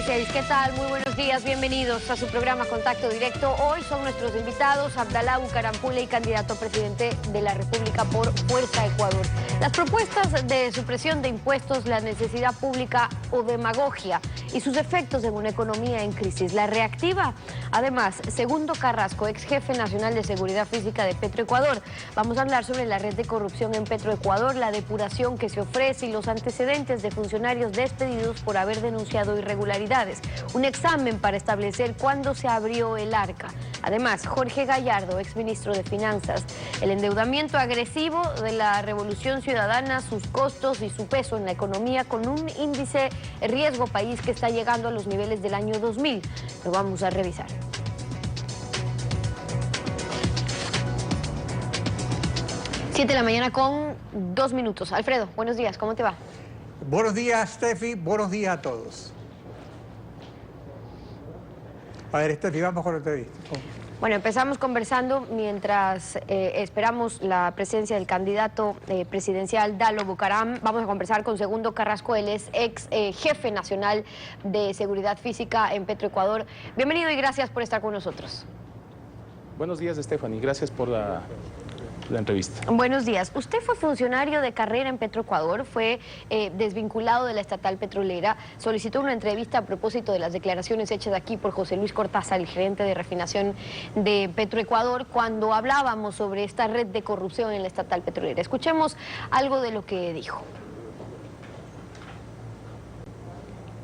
16. ¿Qué tal? Muy buenos días, bienvenidos a su programa Contacto Directo. Hoy son nuestros invitados Abdalá Bucarampule, candidato a presidente de la República por Fuerza Ecuador. Las propuestas de supresión de impuestos, la necesidad pública o demagogia y sus efectos en una economía en crisis. La reactiva, además, Segundo Carrasco, ex jefe nacional de Seguridad Física de Petroecuador. Vamos a hablar sobre la red de corrupción en Petroecuador, la depuración que se ofrece y los antecedentes de funcionarios despedidos por haber denunciado irregularidades. Un examen para establecer cuándo se abrió el arca. Además, Jorge Gallardo, exministro de Finanzas, el endeudamiento agresivo de la Revolución Ciudadana, sus costos y su peso en la economía con un índice riesgo país que está llegando a los niveles del año 2000. Lo vamos a revisar. Siete de la mañana con 2 minutos. Alfredo, buenos días, ¿cómo te va? Buenos días, Steffi. Buenos días a todos. A ver, Steffi, vamos con la entrevista. Bueno, empezamos conversando mientras esperamos la presencia del candidato presidencial Dalo Bucaram. Vamos a conversar con Segundo Carrasco, él es ex jefe nacional de Seguridad Física en Petroecuador. Bienvenido y gracias por estar con nosotros. Buenos días, Stephanie. Gracias por la entrevista. Buenos días. Usted fue funcionario de carrera en Petroecuador, fue desvinculado de la estatal petrolera, solicitó una entrevista a propósito de las declaraciones hechas aquí por José Luis Cortázar, el gerente de refinación de Petroecuador, cuando hablábamos sobre esta red de corrupción en la estatal petrolera. Escuchemos algo de lo que dijo.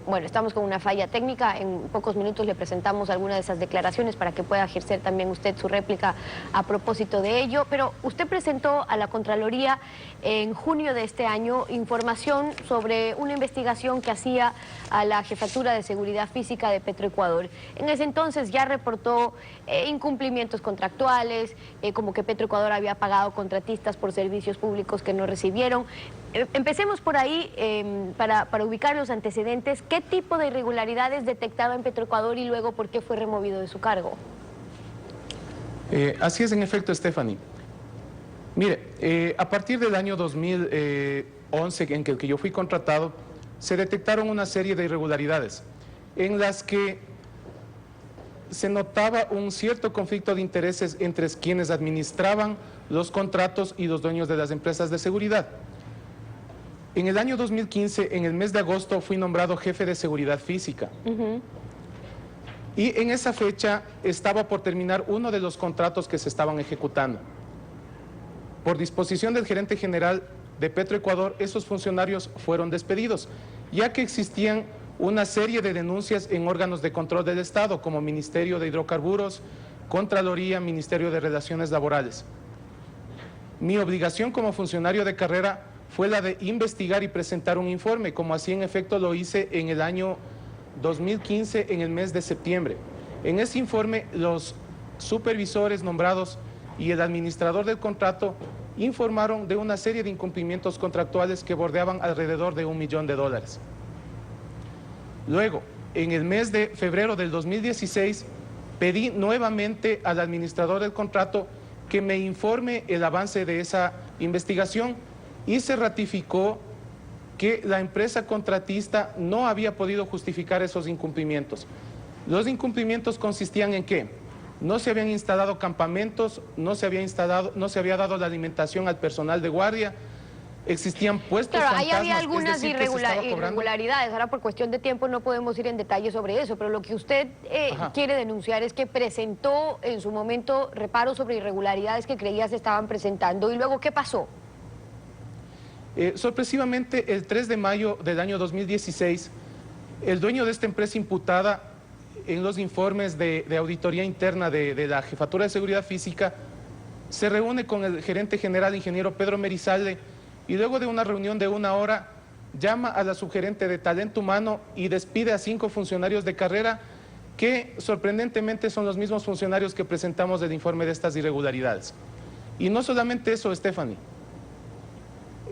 Bueno, estamos con una falla técnica, en pocos minutos le presentamos algunas de esas declaraciones para que pueda ejercer también usted su réplica a propósito de ello, pero usted presentó a la Contraloría en junio de este año información sobre una investigación que hacía a la Jefatura de Seguridad Física de Petroecuador. En ese entonces ya reportó incumplimientos contractuales, como que Petroecuador había pagado contratistas por servicios públicos que no recibieron. Empecemos por ahí para ubicar los antecedentes. ¿Qué tipo de irregularidades detectaba en Petroecuador y luego por qué fue removido de su cargo? Así es, en efecto, Stephanie. Mire, a partir del año 2011, en el que yo fui contratado, se detectaron una serie de irregularidades en las que se notaba un cierto conflicto de intereses entre quienes administraban los contratos y los dueños de las empresas de seguridad. En el año 2015, en el mes de agosto, fui nombrado jefe de Seguridad Física. Y en esa fecha estaba por terminar uno de los contratos que se estaban ejecutando. Por disposición del gerente general de Petroecuador, esos funcionarios fueron despedidos, ya que existían una serie de denuncias en órganos de control del Estado, como Ministerio de Hidrocarburos, Contraloría, Ministerio de Relaciones Laborales. Mi obligación como funcionario de carrera fue la de investigar y presentar un informe, como así en efecto lo hice en el año 2015, en el mes de septiembre. En ese informe, los supervisores nombrados y el administrador del contrato informaron de una serie de incumplimientos contractuales que bordeaban alrededor de $1 millón. Luego, en el mes de febrero del 2016, pedí nuevamente al administrador del contrato que me informe el avance de esa investigación y se ratificó que la empresa contratista no había podido justificar esos incumplimientos. Los incumplimientos consistían en que no se habían instalado campamentos, no se había dado la alimentación al personal de guardia, existían puestos fantasmas. Claro, ahí había algunas irregularidades. Ahora por cuestión de tiempo no podemos ir en detalle sobre eso, pero lo que usted quiere denunciar es que presentó en su momento reparos sobre irregularidades que creía se estaban presentando. ¿Y luego qué pasó? Sorpresivamente, el 3 de mayo del año 2016, el dueño de esta empresa imputada, en los informes de auditoría interna de la Jefatura de Seguridad Física, se reúne con el gerente general, ingeniero Pedro Merizalde, y luego de una reunión de 1 hora, llama a la subgerente de Talento Humano y despide a 5 funcionarios de carrera que, sorprendentemente, son los mismos funcionarios que presentamos del informe de estas irregularidades. Y no solamente eso, Stephanie.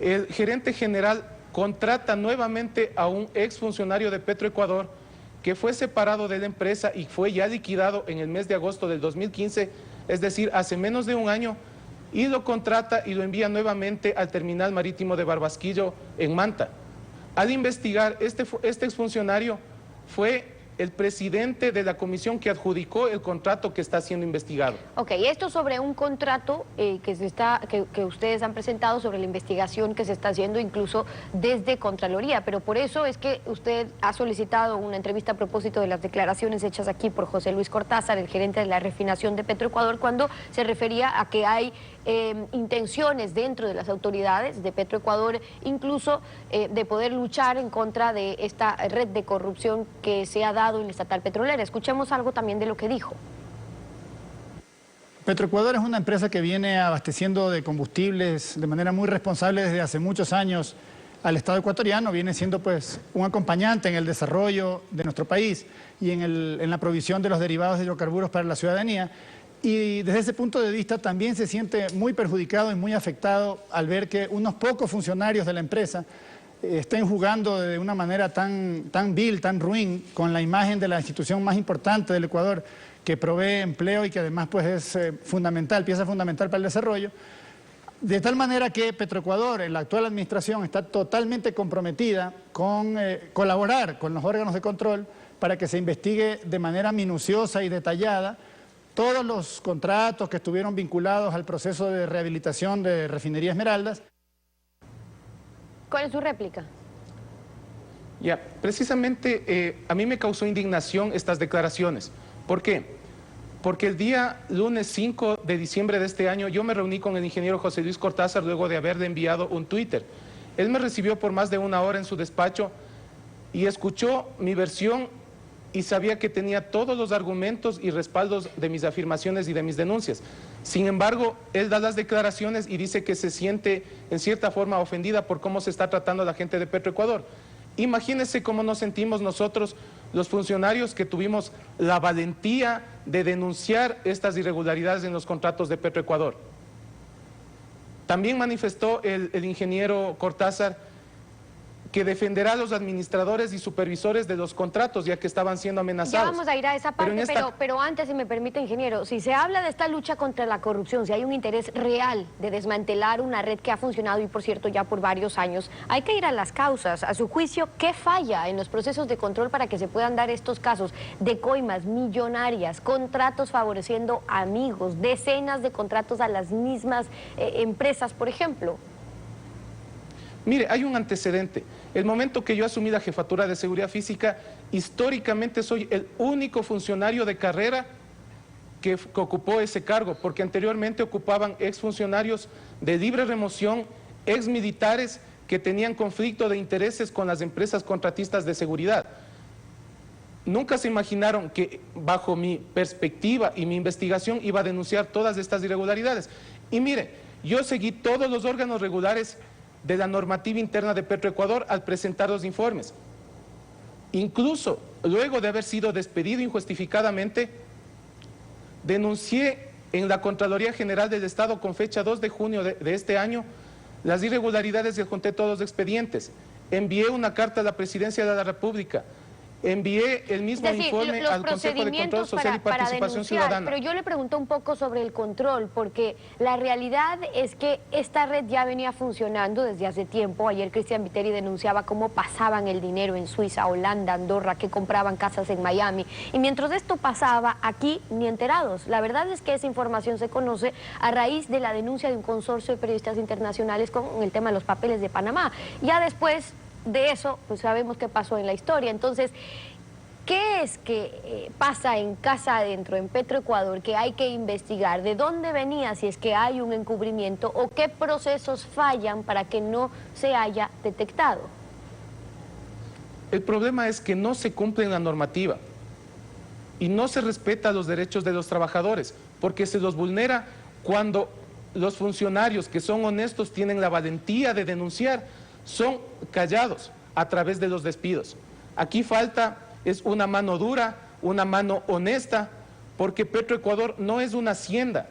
El gerente general contrata nuevamente a un exfuncionario de Petroecuador que fue separado de la empresa y fue ya liquidado en el mes de agosto del 2015, es decir, hace menos de un año, y lo contrata y lo envía nuevamente al terminal marítimo de Barbasquillo en Manta. Al investigar, este exfuncionario fue el presidente de la comisión que adjudicó el contrato que está siendo investigado. Ok, esto sobre un contrato que ustedes han presentado sobre la investigación que se está haciendo incluso desde Contraloría, pero por eso es que usted ha solicitado una entrevista a propósito de las declaraciones hechas aquí por José Luis Cortázar, el gerente de la refinación de Petroecuador, cuando se refería a que hay intenciones dentro de las autoridades de Petroecuador, incluso de poder luchar en contra de esta red de corrupción que se ha dado en la estatal petrolera. Escuchemos algo también de lo que dijo. Petroecuador es una empresa que viene abasteciendo de combustibles de manera muy responsable desde hace muchos años al Estado ecuatoriano, viene siendo pues un acompañante en el desarrollo de nuestro país y en la provisión de los derivados de hidrocarburos para la ciudadanía. Y desde ese punto de vista también se siente muy perjudicado y muy afectado al ver que unos pocos funcionarios de la empresa estén jugando de una manera tan vil, tan ruin, con la imagen de la institución más importante del Ecuador, que provee empleo y que además pues es fundamental, pieza fundamental para el desarrollo. De tal manera que Petroecuador, en la actual administración, está totalmente comprometida con colaborar con los órganos de control para que se investigue de manera minuciosa y detallada todos los contratos que estuvieron vinculados al proceso de rehabilitación de Refinería Esmeraldas. ¿Cuál es su réplica? Ya, precisamente a mí me causó indignación estas declaraciones. ¿Por qué? Porque el día lunes 5 de diciembre de este año yo me reuní con el ingeniero José Luis Cortázar luego de haberle enviado un Twitter. Él me recibió por más de una hora en su despacho y escuchó mi versión y sabía que tenía todos los argumentos y respaldos de mis afirmaciones y de mis denuncias. Sin embargo, él da las declaraciones y dice que se siente en cierta forma ofendida por cómo se está tratando a la gente de Petroecuador. Imagínense cómo nos sentimos nosotros, los funcionarios que tuvimos la valentía de denunciar estas irregularidades en los contratos de Petroecuador. También manifestó el ingeniero Cortázar que defenderá a los administradores y supervisores de los contratos, ya que estaban siendo amenazados. Ya vamos a ir a esa parte, pero antes, si me permite, ingeniero, si se habla de esta lucha contra la corrupción, si hay un interés real de desmantelar una red que ha funcionado, y por cierto, ya por varios años, hay que ir a las causas. A su juicio, ¿qué falla en los procesos de control para que se puedan dar estos casos de coimas millonarias, contratos favoreciendo amigos, decenas de contratos a las mismas empresas, por ejemplo? Mire, hay un antecedente. El momento que yo asumí la jefatura de seguridad física, históricamente soy el único funcionario de carrera que ocupó ese cargo, porque anteriormente ocupaban exfuncionarios de libre remoción, exmilitares que tenían conflicto de intereses con las empresas contratistas de seguridad. Nunca se imaginaron que bajo mi perspectiva y mi investigación iba a denunciar todas estas irregularidades. Y mire, yo seguí todos los órganos regulares de la normativa interna de Petroecuador al presentar los informes. Incluso, luego de haber sido despedido injustificadamente, denuncié en la Contraloría General del Estado con fecha 2 de junio de este año las irregularidades y adjunté todos los expedientes. Envié una carta a la Presidencia de la República. Envié el mismo informe al Consejo de Control Social y Participación Ciudadana. Pero yo le pregunto un poco sobre el control, porque la realidad es que esta red ya venía funcionando desde hace tiempo. Ayer Cristian Viteri denunciaba cómo pasaban el dinero en Suiza, Holanda, Andorra, que compraban casas en Miami. Y mientras esto pasaba, aquí ni enterados. La verdad es que esa información se conoce a raíz de la denuncia de un consorcio de periodistas internacionales con el tema de los papeles de Panamá. Ya después de eso, pues sabemos qué pasó en la historia. Entonces, ¿qué es que pasa en casa adentro, en Petroecuador, que hay que investigar? ¿De dónde venía, si es que hay un encubrimiento, o qué procesos fallan para que no se haya detectado? El problema es que no se cumple la normativa y no se respeta los derechos de los trabajadores, porque se los vulnera cuando los funcionarios que son honestos tienen la valentía de denunciar, son callados a través de los despidos. Aquí falta es una mano dura, una mano honesta, porque Petroecuador no es una hacienda,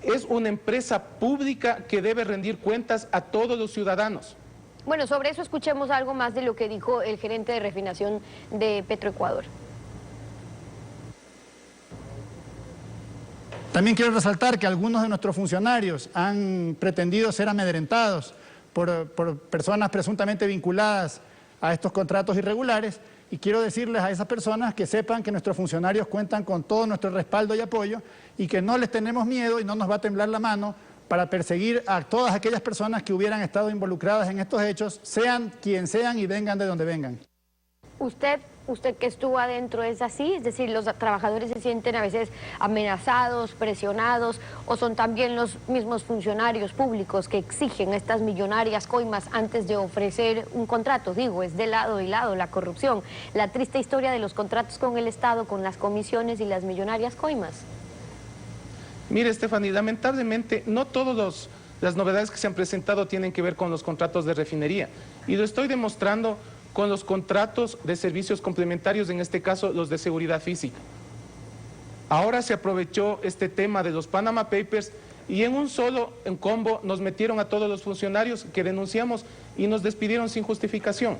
es una empresa pública que debe rendir cuentas a todos los ciudadanos. Bueno, sobre eso escuchemos algo más de lo que dijo el gerente de refinación de Petroecuador. También quiero resaltar que algunos de nuestros funcionarios han pretendido ser amedrentados por personas presuntamente vinculadas a estos contratos irregulares Y quiero decirles a esas personas que sepan que nuestros funcionarios cuentan con todo nuestro respaldo y apoyo y que no les tenemos miedo y no nos va a temblar la mano para perseguir a todas aquellas personas que hubieran estado involucradas en estos hechos, sean quien sean y vengan de donde vengan. Usted que estuvo adentro, ¿es así? Es decir, los trabajadores se sienten a veces amenazados, presionados, o son también los mismos funcionarios públicos que exigen estas millonarias coimas antes de ofrecer un contrato. Digo, es de lado y lado la corrupción, la triste historia de los contratos con el Estado, con las comisiones y las millonarias coimas. Mire, Stephanie, lamentablemente no todas las novedades que se han presentado tienen que ver con los contratos de refinería, y lo estoy demostrando con los contratos de servicios complementarios, en este caso los de seguridad física. Ahora se aprovechó este tema de los Panama Papers y en combo nos metieron a todos los funcionarios que denunciamos y nos despidieron sin justificación.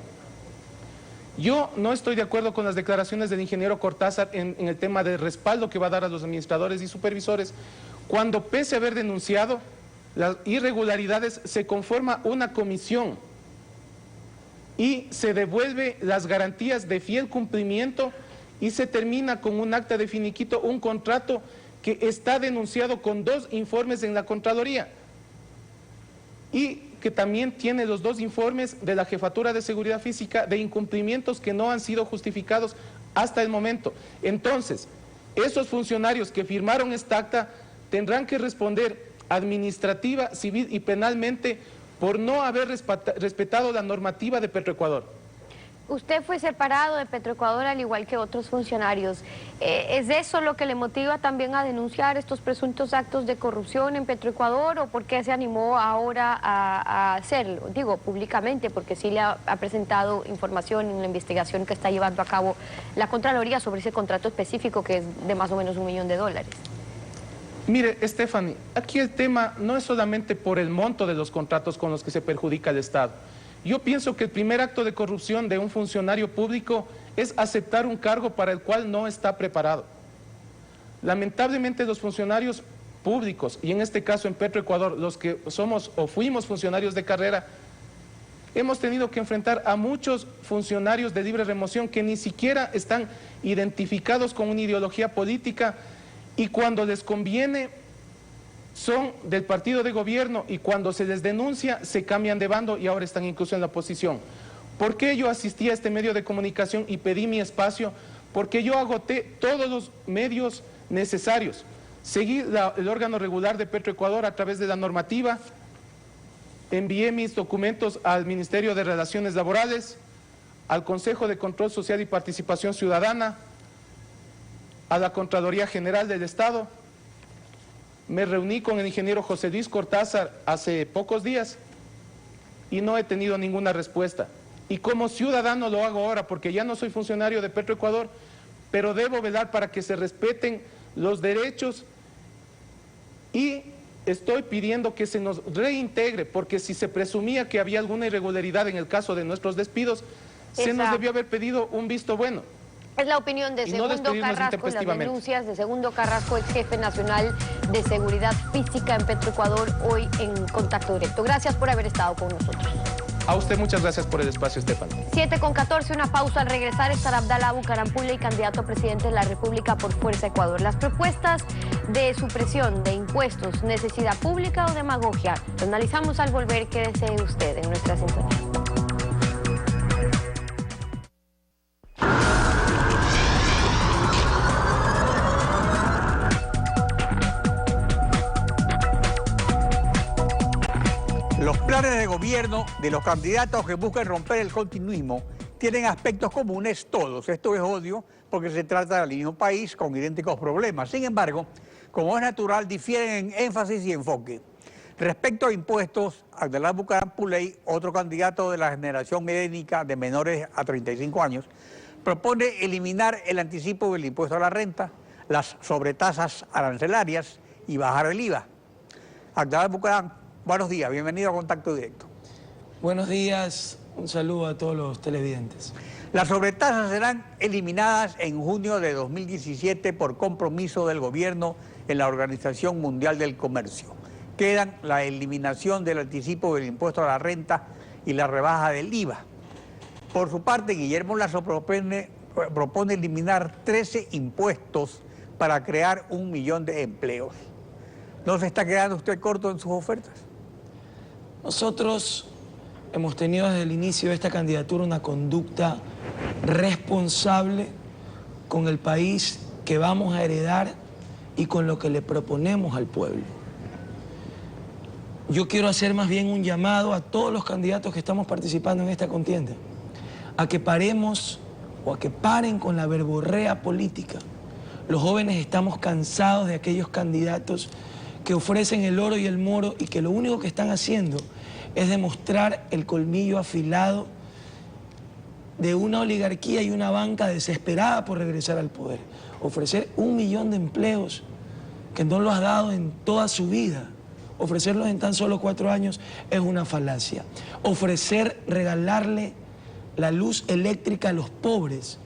Yo no estoy de acuerdo con las declaraciones del ingeniero Cortázar en el tema del respaldo que va a dar a los administradores y supervisores, cuando pese a haber denunciado las irregularidades se conforma una comisión y se devuelve las garantías de fiel cumplimiento y se termina con un acta de finiquito, un contrato que está denunciado con 2 informes en la Contraloría y que también tiene los 2 informes de la Jefatura de Seguridad Física de incumplimientos que no han sido justificados hasta el momento. Entonces, esos funcionarios que firmaron esta acta tendrán que responder administrativa, civil y penalmente por no haber respetado la normativa de Petroecuador. Usted fue separado de Petroecuador al igual que otros funcionarios. ¿Es eso lo que le motiva también a denunciar estos presuntos actos de corrupción en Petroecuador o por qué se animó ahora a hacerlo? Digo, públicamente, porque sí le ha presentado información en la investigación que está llevando a cabo la Contraloría sobre ese contrato específico que es de más o menos $1 millón. Mire, Stephanie, aquí el tema no es solamente por el monto de los contratos con los que se perjudica al Estado. Yo pienso que el primer acto de corrupción de un funcionario público es aceptar un cargo para el cual no está preparado. Lamentablemente los funcionarios públicos, y en este caso en Petroecuador, los que somos o fuimos funcionarios de carrera, hemos tenido que enfrentar a muchos funcionarios de libre remoción que ni siquiera están identificados con una ideología política y cuando les conviene son del partido de gobierno y cuando se les denuncia se cambian de bando y ahora están incluso en la oposición. ¿Por qué yo asistí a este medio de comunicación y pedí mi espacio? Porque yo agoté todos los medios necesarios. Seguí el órgano regular de Petroecuador a través de la normativa, envié mis documentos al Ministerio de Relaciones Laborales, al Consejo de Control Social y Participación Ciudadana, a la Contraloría General del Estado. Me reuní con el ingeniero José Luis Cortázar hace pocos días y no he tenido ninguna respuesta. Y como ciudadano lo hago ahora porque ya no soy funcionario de Petroecuador, pero debo velar para que se respeten los derechos y estoy pidiendo que se nos reintegre, porque si se presumía que había alguna irregularidad en el caso de nuestros despidos, se nos debió haber pedido un visto bueno. Es la opinión de Segundo Carrasco, las denuncias de Segundo Carrasco, ex jefe nacional de Seguridad Física en Petroecuador, hoy en Contacto Directo. Gracias por haber estado con nosotros. A usted muchas gracias por el espacio, Stephanie. 7:14, una pausa. Al regresar estará Abdalá Bucarampulla, candidato a presidente de la República por Fuerza Ecuador. Las propuestas de supresión de impuestos, necesidad pública o demagogia, lo analizamos al volver. Quédese usted en nuestra sintonía. Los planes de gobierno de los candidatos que buscan romper el continuismo tienen aspectos comunes todos. Esto es obvio porque se trata del mismo país con idénticos problemas. Sin embargo, como es natural, difieren en énfasis y enfoque. Respecto a impuestos, Abdalá Bucarampulla, otro candidato de la generación étnica de menores a 35 años, propone eliminar el anticipo del impuesto a la renta, las sobretasas arancelarias y bajar el IVA. Abdalá Bucarampulla, buenos días, bienvenido a Contacto Directo. Buenos días, un saludo a todos los televidentes. Las sobretasas serán eliminadas en junio de 2017 por compromiso del gobierno en la Organización Mundial del Comercio. Quedan la eliminación del anticipo del impuesto a la renta y la rebaja del IVA. Por su parte, Guillermo Lasso propone eliminar 13 impuestos para crear 1 millón de empleos. ¿No se está quedando usted corto en sus ofertas? Nosotros hemos tenido desde el inicio de esta candidatura una conducta responsable con el país que vamos a heredar y con lo que le proponemos al pueblo. Yo quiero hacer más bien un llamado a todos los candidatos que estamos participando en esta contienda, a que paremos o a que paren con la verborrea política. Los jóvenes estamos cansados de aquellos candidatos que ofrecen el oro y el moro y que lo único que están haciendo es demostrar el colmillo afilado de una oligarquía y una banca desesperada por regresar al poder. Ofrecer 1 millón de empleos que no lo has dado en toda su vida, ofrecerlos en tan solo 4 años es una falacia. Regalarle la luz eléctrica a los pobres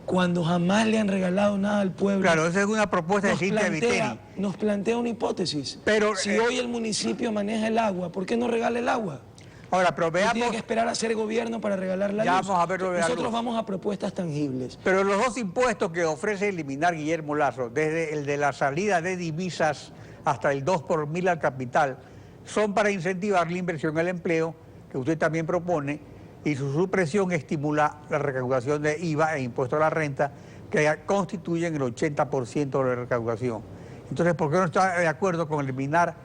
cuando jamás le han regalado nada al pueblo. Claro, esa es una propuesta de Cintia Viteri. Nos plantea una hipótesis. Pero, si hoy el municipio maneja el agua, ¿por qué no regala el agua? Ahora, pero No veamos... tiene que esperar a ser gobierno para regalar la luz. Vamos a verlo de la Nosotros luz. vamos a propuestas tangibles. Pero los 2 impuestos que ofrece eliminar Guillermo Lasso, desde el de la salida de divisas hasta el 2 por 1000 al capital, son para incentivar la inversión en el empleo, que usted también propone, y su supresión estimula la recaudación de IVA e impuesto a la renta, que constituyen el 80% de la recaudación. Entonces, ¿por qué no está de acuerdo con eliminar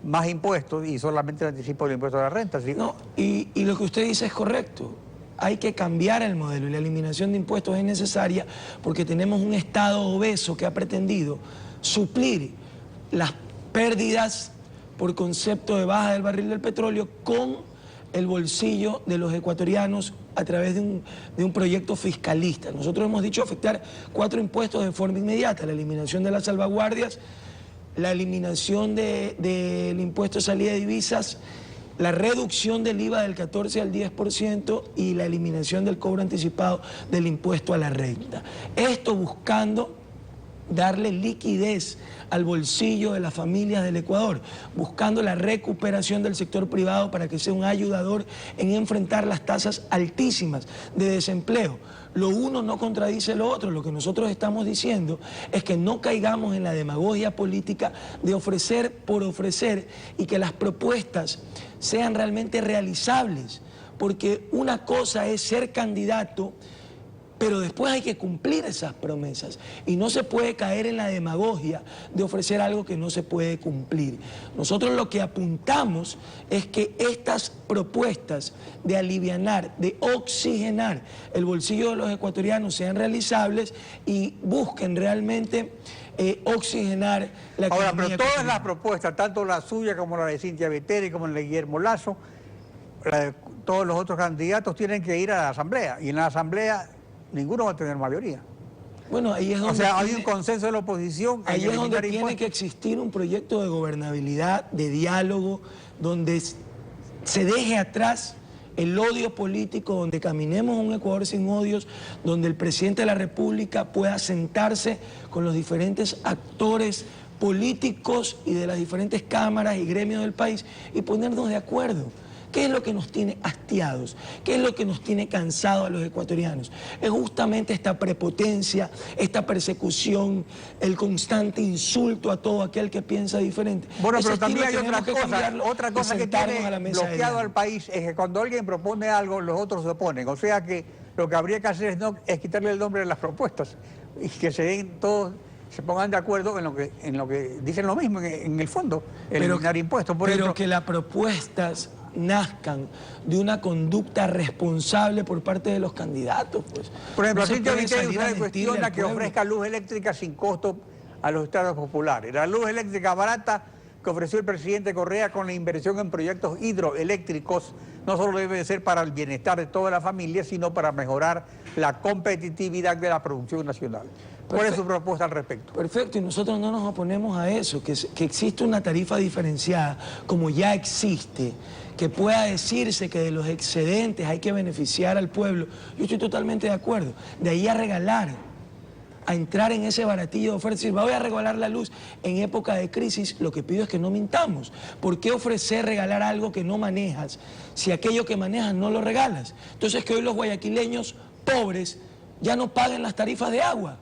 más impuestos y solamente el anticipo del impuesto a la renta? ¿Sí? No, y lo que usted dice es correcto. Hay que cambiar el modelo y la eliminación de impuestos es necesaria porque tenemos un Estado obeso que ha pretendido suplir las pérdidas por concepto de baja del barril del petróleo con el bolsillo de los ecuatorianos a través de un proyecto fiscalista. Nosotros hemos dicho afectar 4 impuestos de forma inmediata: la eliminación de las salvaguardias, la eliminación del impuesto de salida de divisas, la reducción del IVA del 14 al 10% y la eliminación del cobro anticipado del impuesto a la renta. Esto buscando darle liquidez al bolsillo de las familias del Ecuador, buscando la recuperación del sector privado para que sea un ayudador en enfrentar las tasas altísimas de desempleo. Lo uno no contradice lo otro. Lo que nosotros estamos diciendo es que no caigamos en la demagogia política de ofrecer por ofrecer y que las propuestas sean realmente realizables, porque una cosa es ser candidato, pero después hay que cumplir esas promesas y no se puede caer en la demagogia de ofrecer algo que no se puede cumplir. Nosotros lo que apuntamos es que estas propuestas de alivianar, de oxigenar el bolsillo de los ecuatorianos sean realizables y busquen realmente oxigenar la economía. Ahora, pero todas las propuestas, tanto la suya como la de Cintia Viteri, como la de Guillermo Lasso, todos los otros candidatos tienen que ir a la Asamblea, y en la Asamblea ninguno va a tener mayoría. Bueno, ahí es donde... O sea, hay un consenso de la oposición. Ahí es donde tiene que existir un proyecto de gobernabilidad, de diálogo, donde se deje atrás el odio político, donde caminemos un Ecuador sin odios, donde el presidente de la República pueda sentarse con los diferentes actores políticos y de las diferentes cámaras y gremios del país y ponernos de acuerdo. ¿Qué es lo que nos tiene hastiados? ¿Qué es lo que nos tiene cansados a los ecuatorianos? Es justamente esta prepotencia, esta persecución, el constante insulto a todo aquel que piensa diferente. Bueno, Ese pero también hay estilo otra cosa que tiene bloqueado al país, es que cuando alguien propone algo, los otros se oponen. O sea que lo que habría que hacer es quitarle el nombre de las propuestas y que se den todos, se pongan de acuerdo en lo que dicen lo mismo, en el fondo, eliminar impuestos. Por ejemplo, que las propuestas nazcan de una conducta responsable por parte de los candidatos, pues. Por ejemplo, no se Cintia puede Viteri salir a mentirle cuestiona al que pueblo. ofrezca luz eléctrica sin costo a los estados populares. La luz eléctrica barata que ofreció el presidente Correa con la inversión en proyectos hidroeléctricos no solo debe de ser para el bienestar de toda la familia, sino para mejorar la competitividad de la producción nacional. ¿Cuál es su propuesta al respecto? Perfecto, y nosotros no nos oponemos a eso, que existe una tarifa diferenciada, como ya existe, que pueda decirse que de los excedentes hay que beneficiar al pueblo. Yo estoy totalmente de acuerdo. De ahí a regalar a entrar en ese baratillo de oferta y decir, voy a regalar la luz en época de crisis. Lo que pido es que no mintamos. ¿Por qué ofrecer regalar algo que no manejas si aquello que manejas no lo regalas? Entonces, que hoy los guayaquileños pobres ya no paguen las tarifas de agua,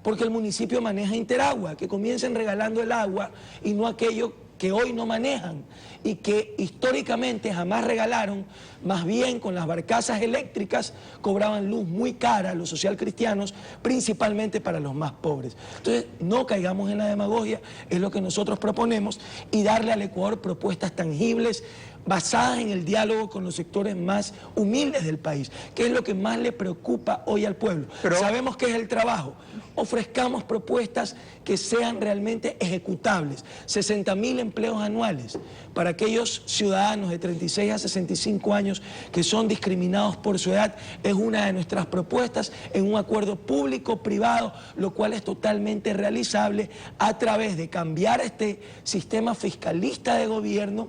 porque el municipio maneja Interagua, que comiencen regalando el agua y no aquello que hoy no manejan y que históricamente jamás regalaron, más bien con las barcazas eléctricas cobraban luz muy cara a los socialcristianos, principalmente para los más pobres. Entonces, no caigamos en la demagogia, es lo que nosotros proponemos, y darle al Ecuador propuestas tangibles, basadas en el diálogo con los sectores más humildes del país, que es lo que más le preocupa hoy al pueblo. Sabemos que es el trabajo. Ofrezcamos propuestas que sean realmente ejecutables. 60.000 empleos anuales para aquellos ciudadanos de 36 a 65 años que son discriminados por su edad es una de nuestras propuestas en un acuerdo público-privado, lo cual es totalmente realizable a través de cambiar este sistema fiscalista de gobierno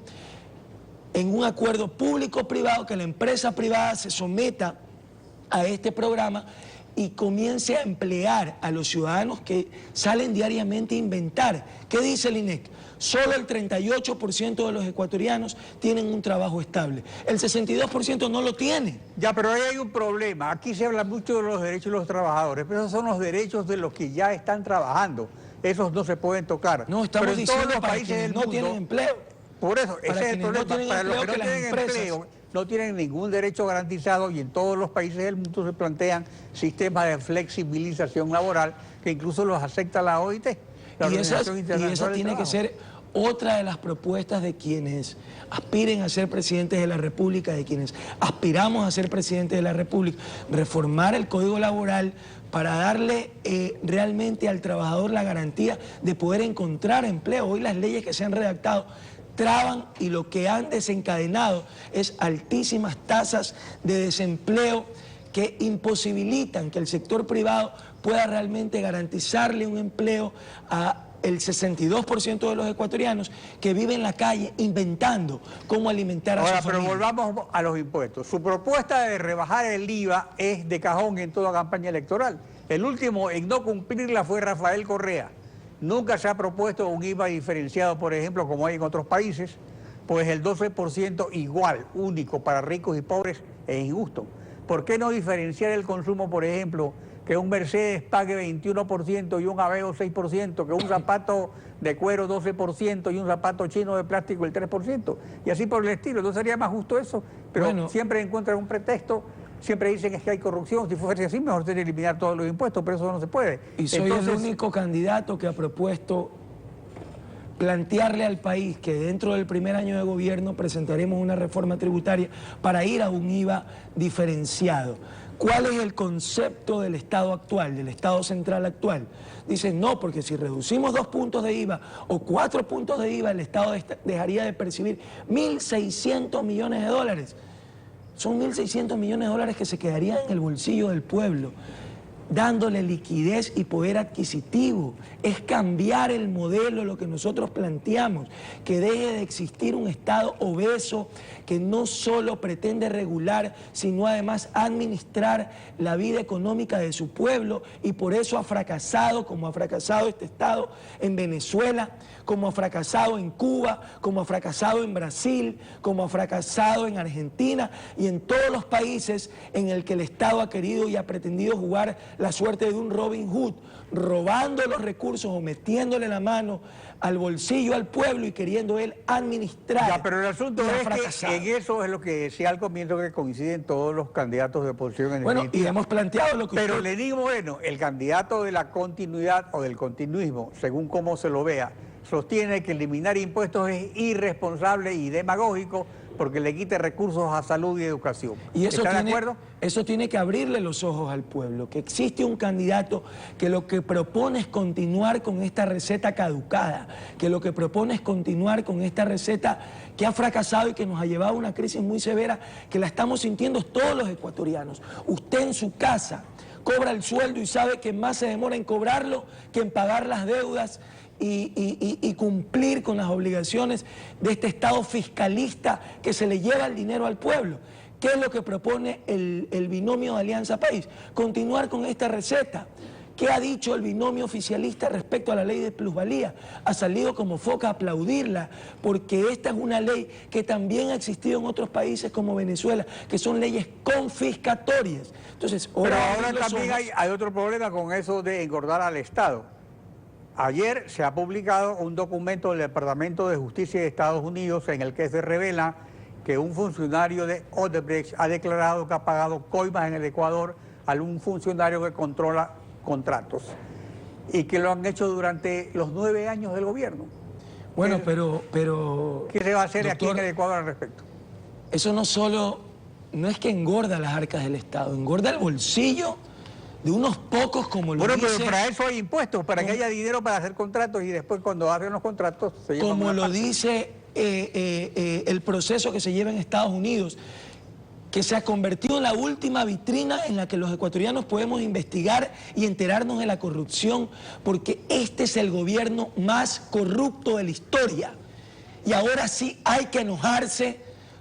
en un acuerdo público-privado, que la empresa privada se someta a este programa y comience a emplear a los ciudadanos que salen diariamente a inventar. ¿Qué dice el INEC? Solo el 38% de los ecuatorianos tienen un trabajo estable. El 62% no lo tiene. Ya, pero ahí hay un problema. Aquí se habla mucho de los derechos de los trabajadores, pero esos son los derechos de los que ya están trabajando. Esos no se pueden tocar. No, estamos pero en diciendo todos los para países quienes del no mundo, tienen empleo. Por eso, ese es el problema. Para los que no tienen empleo, no tienen ningún derecho garantizado, y en todos los países del mundo se plantean sistemas de flexibilización laboral que incluso los acepta la OIT. Y esa tiene que ser otra de las propuestas de quienes aspiren a ser presidentes de la República, de quienes aspiramos a ser presidentes de la República, reformar el Código Laboral para darle realmente al trabajador la garantía de poder encontrar empleo. Hoy las leyes que se han redactado traban y lo que han desencadenado es altísimas tasas de desempleo que imposibilitan que el sector privado pueda realmente garantizarle un empleo a el 62% de los ecuatorianos que viven en la calle inventando cómo alimentar a su familia. Pero volvamos a los impuestos. Su propuesta de rebajar el IVA es de cajón en toda campaña electoral. El último en no cumplirla fue Rafael Correa. Nunca se ha propuesto un IVA diferenciado, por ejemplo, como hay en otros países, pues el 12% igual, único para ricos y pobres, es injusto. ¿Por qué no diferenciar el consumo, por ejemplo, que un Mercedes pague 21% y un Aveo 6%, que un zapato de cuero 12% y un zapato chino de plástico el 3%? Y así por el estilo. ¿No sería más justo eso? Pero bueno, siempre encuentran un pretexto. Siempre dicen es que hay corrupción. Si fuese así, mejor sería eliminar todos los impuestos, pero eso no se puede. Y soy el único candidato que ha propuesto plantearle al país que dentro del primer año de gobierno presentaremos una reforma tributaria para ir a un IVA diferenciado. ¿Cuál es el concepto del Estado actual, del Estado central actual? Dicen, no, porque si reducimos 2 puntos de IVA o 4 puntos de IVA, el Estado dejaría de percibir 1.600 millones de dólares. Son 1.600 millones de dólares que se quedarían en el bolsillo del pueblo, dándole liquidez y poder adquisitivo. Es cambiar el modelo, lo que nosotros planteamos, que deje de existir un Estado obeso que no solo pretende regular, sino además administrar la vida económica de su pueblo, y por eso ha fracasado, como ha fracasado este Estado en Venezuela, como ha fracasado en Cuba, como ha fracasado en Brasil, como ha fracasado en Argentina y en todos los países en el que el Estado ha querido y ha pretendido jugar la suerte de un Robin Hood, robando los recursos o metiéndole la mano al bolsillo al pueblo y queriendo él administrar. Ya, pero el asunto es que en eso es lo que decía al comienzo, que coinciden todos los candidatos de oposición en Bueno, y hemos planteado lo que Pero usted... le digo, bueno, el candidato de la continuidad o del continuismo, según cómo se lo vea, sostiene que eliminar impuestos es irresponsable y demagógico porque le quite recursos a salud y educación. Y eso ¿Está de acuerdo? Eso tiene que abrirle los ojos al pueblo, que existe un candidato que lo que propone es continuar con esta receta caducada, que lo que propone es continuar con esta receta que ha fracasado y que nos ha llevado a una crisis muy severa, que la estamos sintiendo todos los ecuatorianos. Usted en su casa cobra el sueldo y sabe que más se demora en cobrarlo que en pagar las deudas y cumplir con las obligaciones de este Estado fiscalista que se le lleva el dinero al pueblo. ¿Qué es lo que propone el binomio de Alianza País? Continuar con esta receta ¿Qué ha dicho el binomio oficialista respecto a la ley de plusvalía? Ha salido como foca a aplaudirla, porque esta es una ley que también ha existido en otros países como Venezuela, que son leyes confiscatorias. Entonces, pero ahora también hay otro problema con eso de engordar al Estado. Ayer se ha publicado un documento del Departamento de Justicia de Estados Unidos en el que se revela que un funcionario de Odebrecht ha declarado que ha pagado coimas en el Ecuador a un funcionario que controla contratos y que lo han hecho durante los 9 años del gobierno. Bueno, pero ¿qué se va a hacer, doctor, aquí en el Ecuador al respecto? Eso no es que engorda las arcas del Estado, engorda el bolsillo de unos pocos, como lo dice... Bueno, pero para eso hay impuestos, para que haya dinero para hacer contratos y después cuando hacen los contratos se llevan como lo parte. dice el proceso que se lleva en Estados Unidos, que se ha convertido en la última vitrina en la que los ecuatorianos podemos investigar y enterarnos de la corrupción, porque este es el gobierno más corrupto de la historia. Y ahora sí hay que enojarse,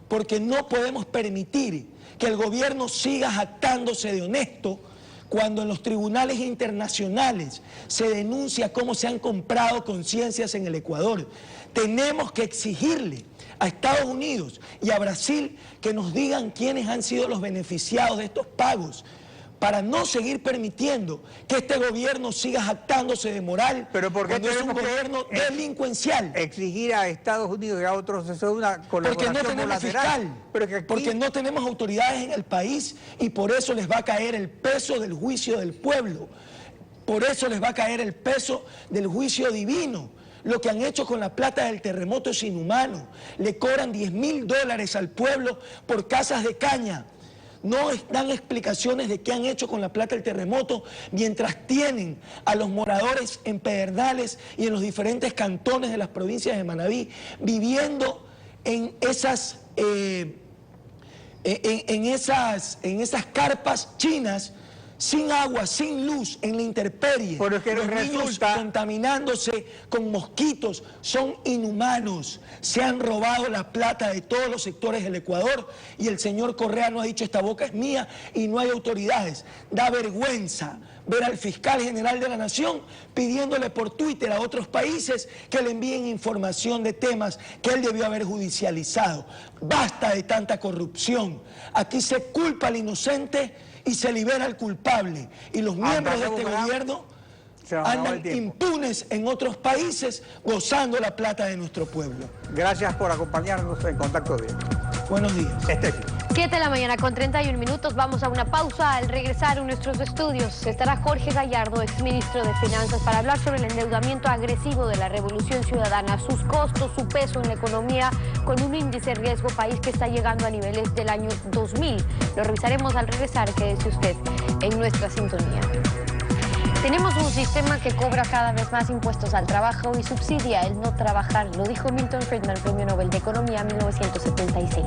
porque no podemos permitir que el gobierno siga jactándose de honesto cuando en los tribunales internacionales se denuncia cómo se han comprado conciencias en el Ecuador. Tenemos que exigirle a Estados Unidos y a Brasil que nos digan quiénes han sido los beneficiados de estos pagos, para no seguir permitiendo que este gobierno siga jactándose de moral, pero ¿por qué cuando es un gobierno delincuencial? Exigir a Estados Unidos y a otros, eso es una colaboración porque no tenemos fiscal, porque no tenemos autoridades en el país, y por eso les va a caer el peso del juicio del pueblo, por eso les va a caer el peso del juicio divino. Lo que han hecho con la plata del terremoto es inhumano. Le cobran $10.000 al pueblo por casas de caña. No dan explicaciones de qué han hecho con la plata del terremoto, mientras tienen a los moradores en Pedernales y en los diferentes cantones de las provincias de Manabí viviendo en esas carpas chinas, sin agua, sin luz, en la intemperie. Pero es que los niños contaminándose con mosquitos, son inhumanos. Se han robado la plata de todos los sectores del Ecuador y el señor Correa no ha dicho esta boca es mía y no hay autoridades. Da vergüenza ver al fiscal general de la Nación pidiéndole por Twitter a otros países que le envíen información de temas que él debió haber judicializado. Basta de tanta corrupción. Aquí se culpa al inocente y se libera al culpable. Y los miembros de este gobierno andan impunes en otros países gozando la plata de nuestro pueblo. Gracias por acompañarnos en Contacto Directo. Buenos días. 7 de la mañana con 31 minutos. Vamos a una pausa. Al regresar a nuestros estudios estará Jorge Gallardo, exministro de Finanzas, para hablar sobre el endeudamiento agresivo de la Revolución Ciudadana, sus costos, su peso en la economía, con un índice de riesgo país que está llegando a niveles del año 2000. Lo revisaremos al regresar. Quédese usted en nuestra sintonía. Tenemos un sistema que cobra cada vez más impuestos al trabajo y subsidia el no trabajar. Lo dijo Milton Friedman, Premio Nobel de Economía 1976.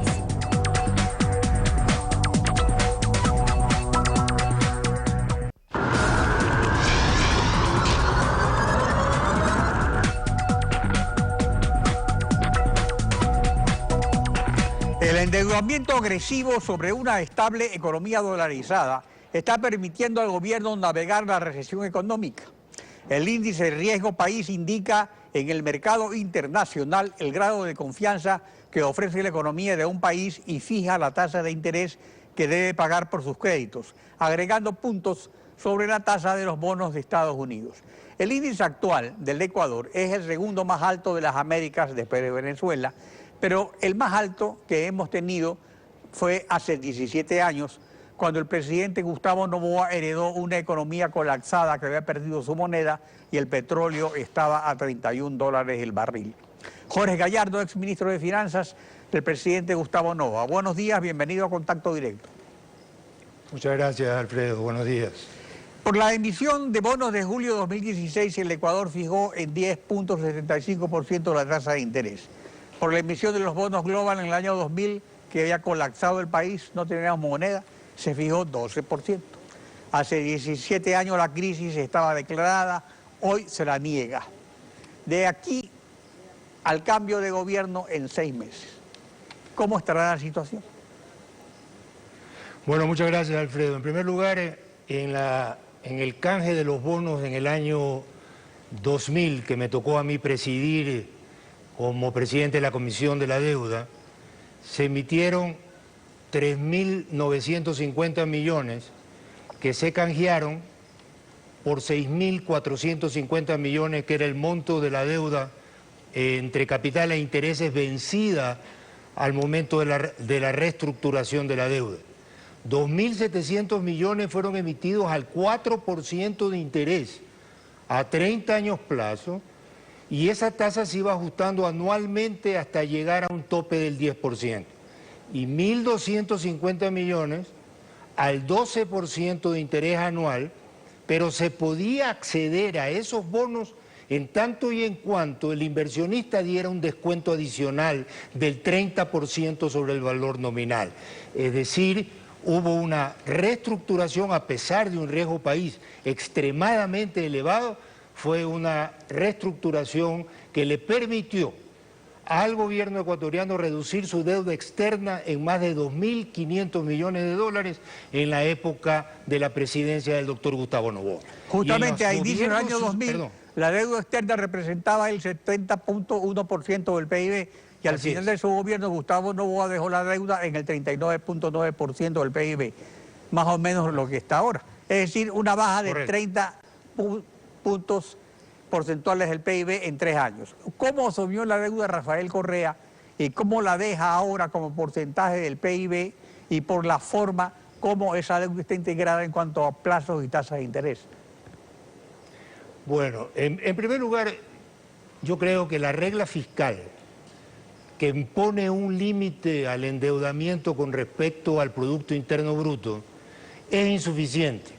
El endeudamiento agresivo sobre una estable economía dolarizada está permitiendo al gobierno navegar la recesión económica. El índice de riesgo país indica en el mercado internacional el grado de confianza que ofrece la economía de un país y fija la tasa de interés que debe pagar por sus créditos, agregando puntos sobre la tasa de los bonos de Estados Unidos. El índice actual del Ecuador es el segundo más alto de las Américas después de Venezuela, pero el más alto que hemos tenido fue hace 17 años, cuando el presidente Gustavo Noboa heredó una economía colapsada que había perdido su moneda y el petróleo estaba a $31 el barril. Jorge Gallardo, exministro de Finanzas del presidente Gustavo Noboa. Buenos días, bienvenido a Contacto Directo. Muchas gracias, Alfredo. Buenos días. Por la emisión de bonos de julio de 2016, el Ecuador fijó en 10.75% la tasa de interés. Por la emisión de los bonos Global en el año 2000, que había colapsado el país, no teníamos moneda, se fijó 12%. Hace 17 años la crisis estaba declarada, hoy se la niega. De aquí al cambio de gobierno en 6 meses. ¿Cómo estará la situación? Bueno, muchas gracias, Alfredo. En primer lugar, en la en el canje de los bonos en el año 2000, que me tocó a mí presidir como presidente de la Comisión de la Deuda, se emitieron 3.950 millones que se canjearon por 6.450 millones, que era el monto de la deuda entre capital e intereses vencida al momento de la reestructuración de la deuda. 2.700 millones fueron emitidos al 4% de interés a 30 años plazo, y esa tasa se iba ajustando anualmente hasta llegar a un tope del 10%. Y 1.250 millones al 12% de interés anual, pero se podía acceder a esos bonos en tanto y en cuanto el inversionista diera un descuento adicional del 30% sobre el valor nominal. Es decir, hubo una reestructuración a pesar de un riesgo país extremadamente elevado. Fue una reestructuración que le permitió al gobierno ecuatoriano reducir su deuda externa en más de 2.500 millones de dólares en la época de la presidencia del doctor Gustavo Noboa. Justamente a inicios del año 2000, la deuda externa representaba el 70.1% del PIB, y al final de su gobierno Gustavo Noboa dejó la deuda en el 39.9% del PIB, más o menos lo que está ahora. Es decir, una baja de 30 puntos porcentuales del PIB en 3 años. ¿Cómo asumió la deuda Rafael Correa y cómo la deja ahora como porcentaje del PIB, y por la forma como esa deuda está integrada en cuanto a plazos y tasas de interés? Bueno, en primer lugar, yo creo que la regla fiscal que impone un límite al endeudamiento con respecto al Producto Interno Bruto es insuficiente.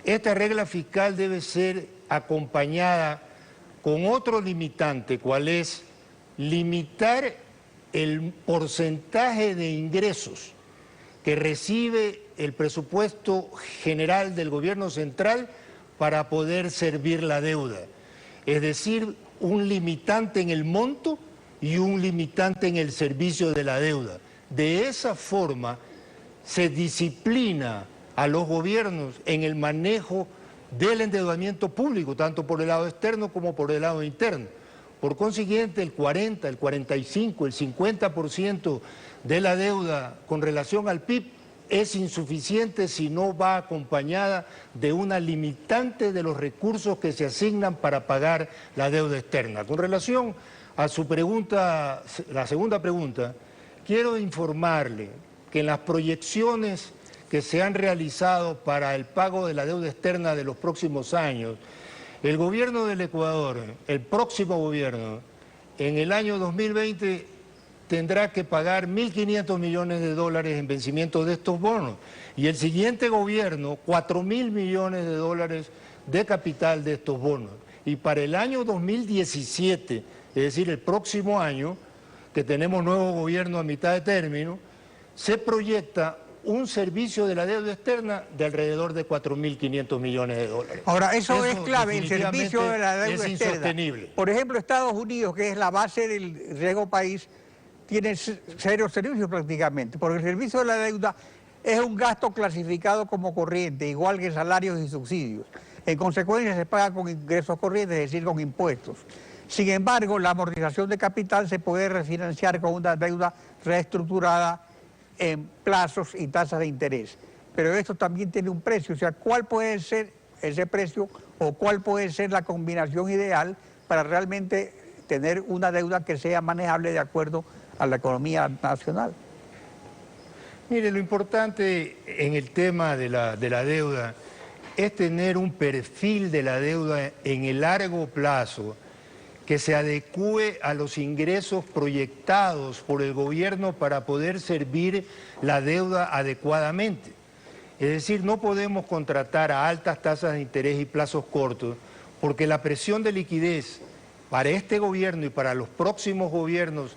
Esta regla fiscal debe ser acompañada con otro limitante, cual es limitar el porcentaje de ingresos que recibe el presupuesto general del gobierno central para poder servir la deuda. Es decir, un limitante en el monto y un limitante en el servicio de la deuda. De esa forma se disciplina a los gobiernos en el manejo del endeudamiento público, tanto por el lado externo como por el lado interno. Por consiguiente, el 40, el 45, el 50% de la deuda con relación al PIB es insuficiente si no va acompañada de una limitante de los recursos que se asignan para pagar la deuda externa. Con relación a su pregunta, la segunda pregunta, quiero informarle que en las proyecciones que se han realizado para el pago de la deuda externa de los próximos años, el gobierno del Ecuador, el próximo gobierno, en el año 2020 tendrá que pagar 1.500 millones de dólares en vencimiento de estos bonos, y el siguiente gobierno 4.000 millones de dólares de capital de estos bonos. Y para el año 2017, es decir, el próximo año, que tenemos nuevo gobierno a mitad de término, se proyecta un servicio de la deuda externa de alrededor de 4.500 millones de dólares. Ahora, eso es clave, el servicio de la deuda es externa. insostenible. Por ejemplo, Estados Unidos, que es la base del riesgo país, tiene cero servicios prácticamente, porque el servicio de la deuda es un gasto clasificado como corriente, igual que salarios y subsidios. En consecuencia, se paga con ingresos corrientes, es decir, con impuestos. Sin embargo, la amortización de capital se puede refinanciar con una deuda reestructurada en plazos y tasas de interés. Pero esto también tiene un precio, o sea, ¿cuál puede ser ese precio o cuál puede ser la combinación ideal para realmente tener una deuda que sea manejable de acuerdo a la economía nacional? Mire, lo importante en el tema de la deuda es tener un perfil de la deuda en el largo plazo que se adecúe a los ingresos proyectados por el gobierno para poder servir la deuda adecuadamente. Es decir, no podemos contratar a altas tasas de interés y plazos cortos, porque la presión de liquidez para este gobierno y para los próximos gobiernos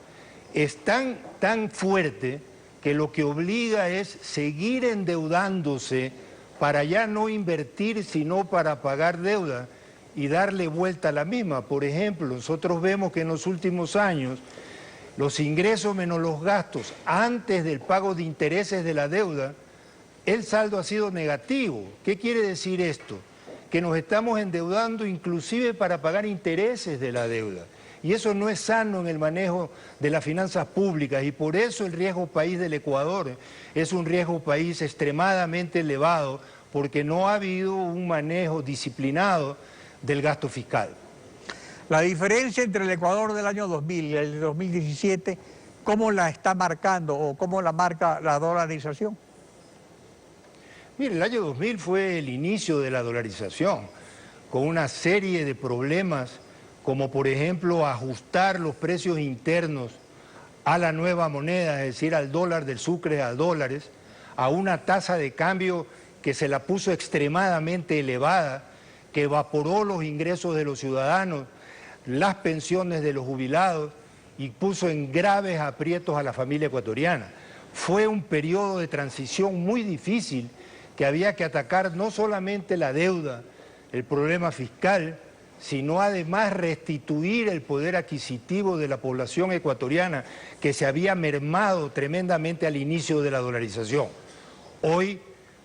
es tan fuerte que lo que obliga es seguir endeudándose para ya no invertir, sino para pagar deuda y darle vuelta a la misma. Por ejemplo, nosotros vemos que en los últimos años los ingresos menos los gastos antes del pago de intereses de la deuda, el saldo ha sido negativo. ¿Qué quiere decir esto? que nos estamos endeudando inclusive para pagar intereses de la deuda. Y eso no es sano en el manejo de las finanzas públicas, y por eso el riesgo país del Ecuador es un riesgo país extremadamente elevado, porque no ha habido un manejo disciplinado del gasto fiscal. La diferencia entre el Ecuador del año 2000 y el de 2017, ¿cómo la está marcando o cómo la marca la dolarización? Mire, el año 2000 fue el inicio de la dolarización, con una serie de problemas, como por ejemplo ajustar los precios internos a la nueva moneda, es decir, al dólar del Sucre a dólares, a una tasa de cambio que se la puso extremadamente elevada, que evaporó los ingresos de los ciudadanos, las pensiones de los jubilados y puso en graves aprietos a la familia ecuatoriana. Fue un periodo de transición muy difícil, que había que atacar no solamente la deuda, el problema fiscal, sino además restituir el poder adquisitivo de la población ecuatoriana, que se había mermado tremendamente al inicio de la dolarización. Hoy,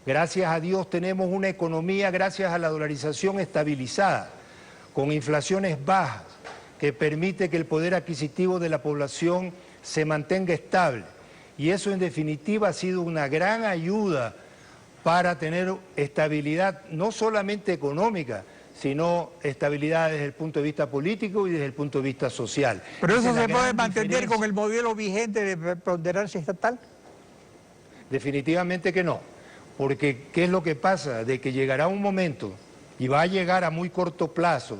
gracias a Dios, tenemos una economía, gracias a la dolarización, estabilizada, con inflaciones bajas, que permite que el poder adquisitivo de la población se mantenga estable. Y eso, en definitiva, ha sido una gran ayuda para tener estabilidad, no solamente económica, sino estabilidad desde el punto de vista político y desde el punto de vista social. ¿Pero eso Esa es se la puede gran mantener diferencia. con el modelo vigente de preponderancia estatal? Definitivamente que no, porque ¿qué es lo que pasa? De que llegará un momento, y va a llegar a muy corto plazo,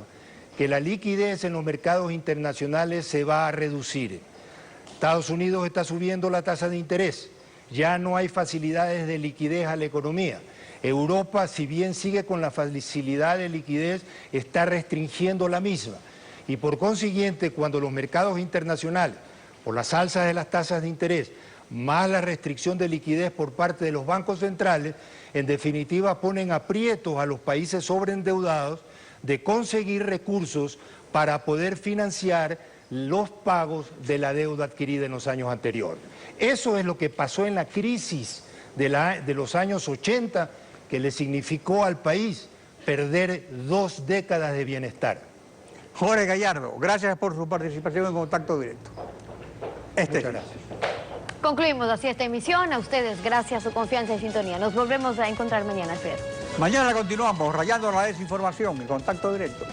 que la liquidez en los mercados internacionales se va a reducir. Estados Unidos está subiendo la tasa de interés, ya no hay facilidades de liquidez a la economía. Europa, si bien sigue con la facilidad de liquidez, está restringiendo la misma. Y por consiguiente, cuando los mercados internacionales, por las alzas de las tasas de interés, más la restricción de liquidez por parte de los bancos centrales, en definitiva ponen aprietos a los países sobreendeudados de conseguir recursos para poder financiar los pagos de la deuda adquirida en los años anteriores. Eso es lo que pasó en la crisis de los años 80, que le significó al país perder 2 décadas de bienestar. Jorge Gallardo, gracias por su participación en Contacto Directo. Muchas gracias. Concluimos así esta emisión. A ustedes, gracias a su confianza y sintonía. Nos volvemos a encontrar mañana, Alfredo. Mañana continuamos rayando la desinformación en Contacto Directo.